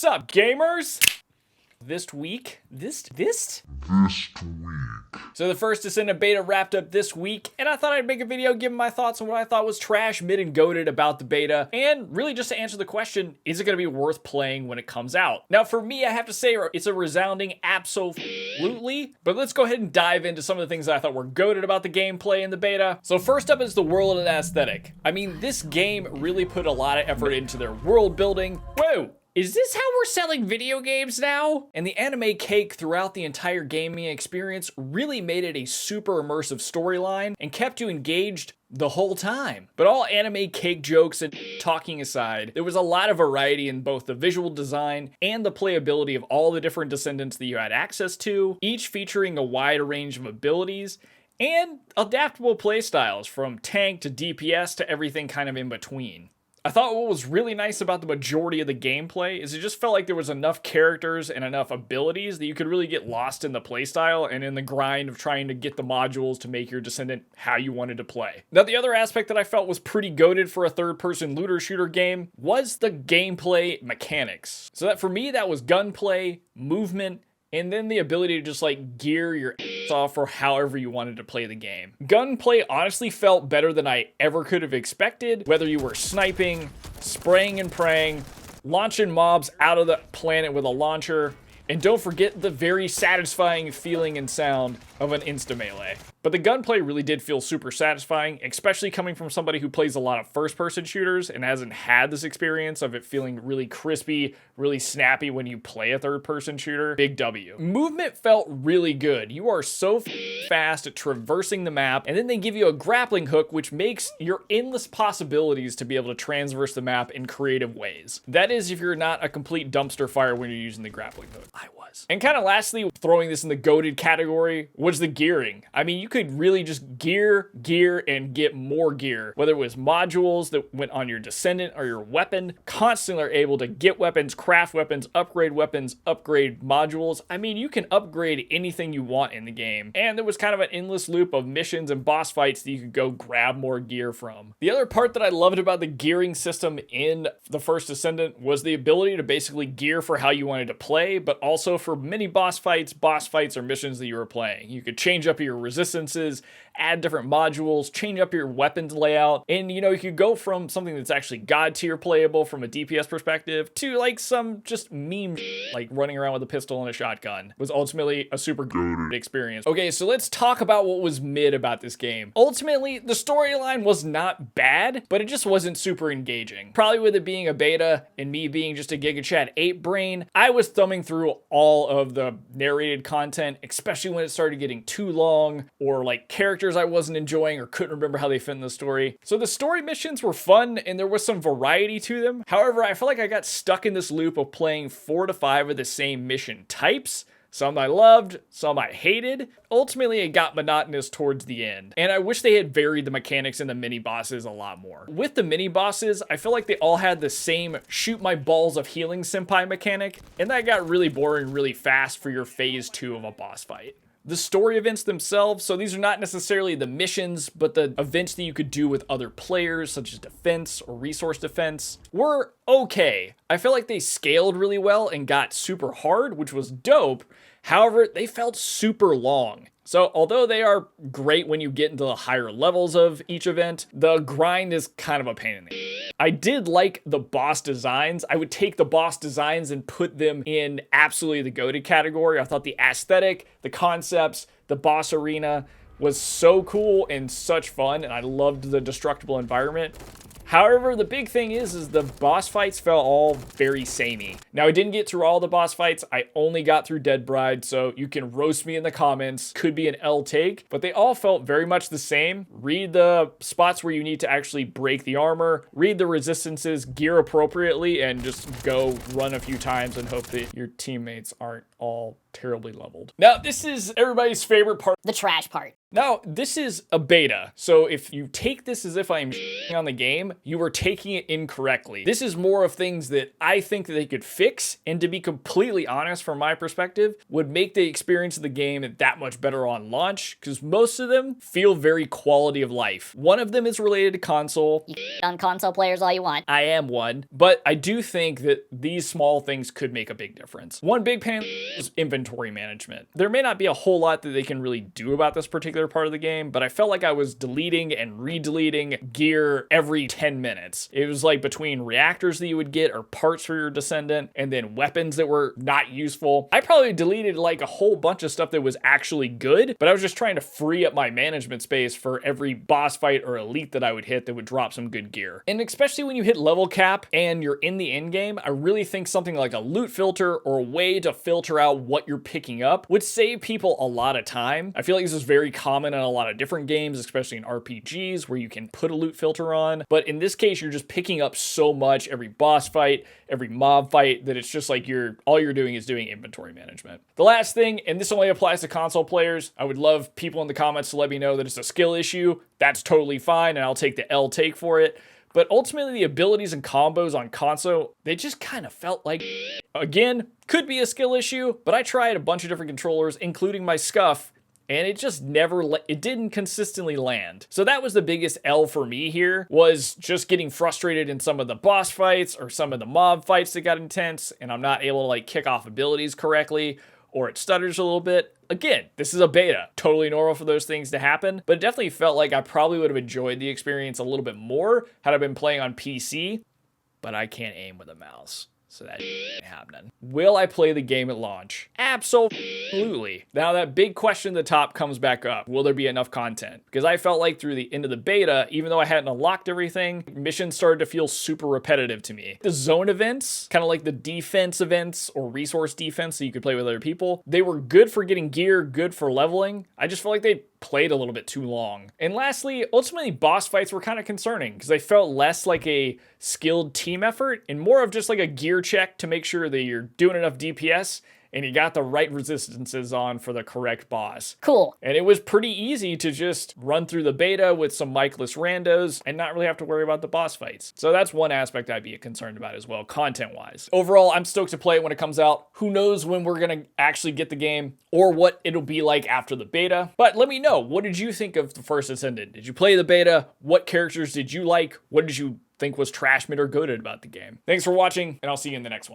What's up, gamers? This week. So the First Descendant beta wrapped up this week, and I thought I'd make a video giving my thoughts on what I thought was trash, mid, and goated about the beta, and really just to answer the question, is it going to be worth playing when it comes out? Now for me, I have to say it's a resounding absolutely, but let's go ahead and dive into some of the things that I thought were goated about the gameplay in the beta. So first up is the world and aesthetic. I mean, this game really put a lot of effort into their world building. Whoa! Is this how we're selling video games now? And the anime cake throughout the entire gaming experience really made it a super immersive storyline and kept you engaged the whole time. But all anime cake jokes and talking aside, there was a lot of variety in both the visual design and the playability of all the different descendants that you had access to, each featuring a wide range of abilities and adaptable playstyles from tank to DPS to everything kind of in between. I thought what was really nice about the majority of the gameplay is it just felt like there was enough characters and enough abilities that you could really get lost in the playstyle and in the grind of trying to get the modules to make your descendant how you wanted to play. Now, the other aspect that I felt was pretty goated for a third-person looter shooter game was the gameplay mechanics. So that for me, that was gunplay, movement, and then the ability to just like gear your ass off for however you wanted to play the game. Gunplay honestly felt better than I ever could have expected, whether you were sniping, spraying and praying, launching mobs out of the planet with a launcher, and don't forget the very satisfying feeling and sound of an insta-melee. But the gunplay really did feel super satisfying, especially coming from somebody who plays a lot of first-person shooters and hasn't had this experience of it feeling really crispy, really snappy when you play a third-person shooter. Big W. Movement felt really good. You are so fast at traversing the map, and then they give you a grappling hook, which makes your endless possibilities to be able to transverse the map in creative ways. That is if you're not a complete dumpster fire when you're using the grappling hook. I was. And kind of lastly, throwing this in the goated category, was the gearing. I mean, you could really just gear, and get more gear. Whether it was modules that went on your descendant or your weapon, constantly are able to get weapons, craft weapons, upgrade modules. I mean, you can upgrade anything you want in the game. And there was kind of an endless loop of missions and boss fights that you could go grab more gear from. The other part that I loved about the gearing system in the First Descendant was the ability to basically gear for how you wanted to play, but also for mini boss fights, or missions that you were playing. You could change up your resistances, add different modules, change up your weapons layout, and you could go from something that's actually god tier playable from a DPS perspective to like some just meme like running around with a pistol and a shotgun. It was ultimately a super good experience. Okay, so let's talk about what was mid about this game. Ultimately, the storyline was not bad, but it just wasn't super engaging. Probably with it being a beta and me being just a Giga Chad 8 brain, I was thumbing through all of the narrated content, especially when it started getting too long or like characters I wasn't enjoying or couldn't remember how they fit in the story. So the story missions were fun and there was some variety to them. However, I feel like I got stuck in this loop of playing 4 to 5 of the same mission types. Some I loved, some I hated. Ultimately, it got monotonous towards the end. And I wish they had varied the mechanics in the mini bosses a lot more. With the mini bosses, I feel like they all had the same shoot my balls of healing senpai mechanic, and that got really boring really fast for your phase 2 of a boss fight. The story events themselves, so these are not necessarily the missions, but the events that you could do with other players, such as defense or resource defense, were okay. I feel like they scaled really well and got super hard, which was dope. However, they felt super long. So although they are great when you get into the higher levels of each event, the grind is kind of a pain in the ass. I did like the boss designs. I would take the boss designs and put them in absolutely the goated category. I thought the aesthetic, the concepts, the boss arena was so cool and such fun, and I loved the destructible environment. However, the big thing is the boss fights felt all very samey. Now, I didn't get through all the boss fights. I only got through Dead Bride, so you can roast me in the comments. Could be an L take, but they all felt very much the same. Read the spots where you need to actually break the armor, read the resistances, gear appropriately, and just go run a few times and hope that your teammates aren't all terribly leveled. Now, this is everybody's favorite part. The trash part. Now, this is a beta, so if you take this as if I'm on the game, you are taking it incorrectly. This is more of things that I think that they could fix, and to be completely honest, from my perspective, would make the experience of the game that much better on launch, because most of them feel very quality of life. One of them is related to console. You on console players all you want. I am one, but I do think that these small things could make a big difference. One big pain is inventory management. There may not be a whole lot that they can really do about this particular part of the game, but I felt like I was deleting and re-deleting gear every 10 minutes. It was like between reactors that you would get or parts for your Descendant and then weapons that were not useful. I probably deleted like a whole bunch of stuff that was actually good, but I was just trying to free up my management space for every boss fight or elite that I would hit that would drop some good gear. And especially when you hit level cap and you're in the end game, I really think something like a loot filter or a way to filter out what you're picking up would save people a lot of time. I feel like this is very common in a lot of different games, especially in RPGs where you can put a loot filter on. But in this case, you're just picking up so much every boss fight, every mob fight, that it's just like all you're doing is doing inventory management. The last thing, and this only applies to console players, I would love people in the comments to let me know that it's a skill issue. That's totally fine, and I'll take the L take for it. But ultimately, the abilities and combos on console, they just kind of felt like, again, could be a skill issue, but I tried a bunch of different controllers, including my Scuff, and it just it didn't consistently land. So that was the biggest L for me here, was just getting frustrated in some of the boss fights or some of the mob fights that got intense, and I'm not able to like kick off abilities correctly, or it stutters a little bit. Again, this is a beta. Totally normal for those things to happen, but it definitely felt like I probably would have enjoyed the experience a little bit more had I been playing on PC, but I can't aim with a mouse. So that ain't happening. Will I play the game at launch? Absolutely. Now that big question at the top comes back up. Will there be enough content? Because I felt like through the end of the beta, even though I hadn't unlocked everything, missions started to feel super repetitive to me. The zone events, kind of like the defense events or resource defense so you could play with other people, they were good for getting gear, good for leveling. I just felt like they played a little bit too long. And lastly, ultimately boss fights were kind of concerning because they felt less like a skilled team effort and more of just like a gear check to make sure that you're doing enough DPS and you got the right resistances on for the correct boss. Cool. And it was pretty easy to just run through the beta with some mic-less randos and not really have to worry about the boss fights. So that's one aspect I'd be concerned about as well, content-wise. Overall, I'm stoked to play it when it comes out. Who knows when we're gonna actually get the game or what it'll be like after the beta. But let me know, what did you think of the First Descendant? Did you play the beta? What characters did you like? What did you think was trash, mid, or goated about the game? Thanks for watching, and I'll see you in the next one.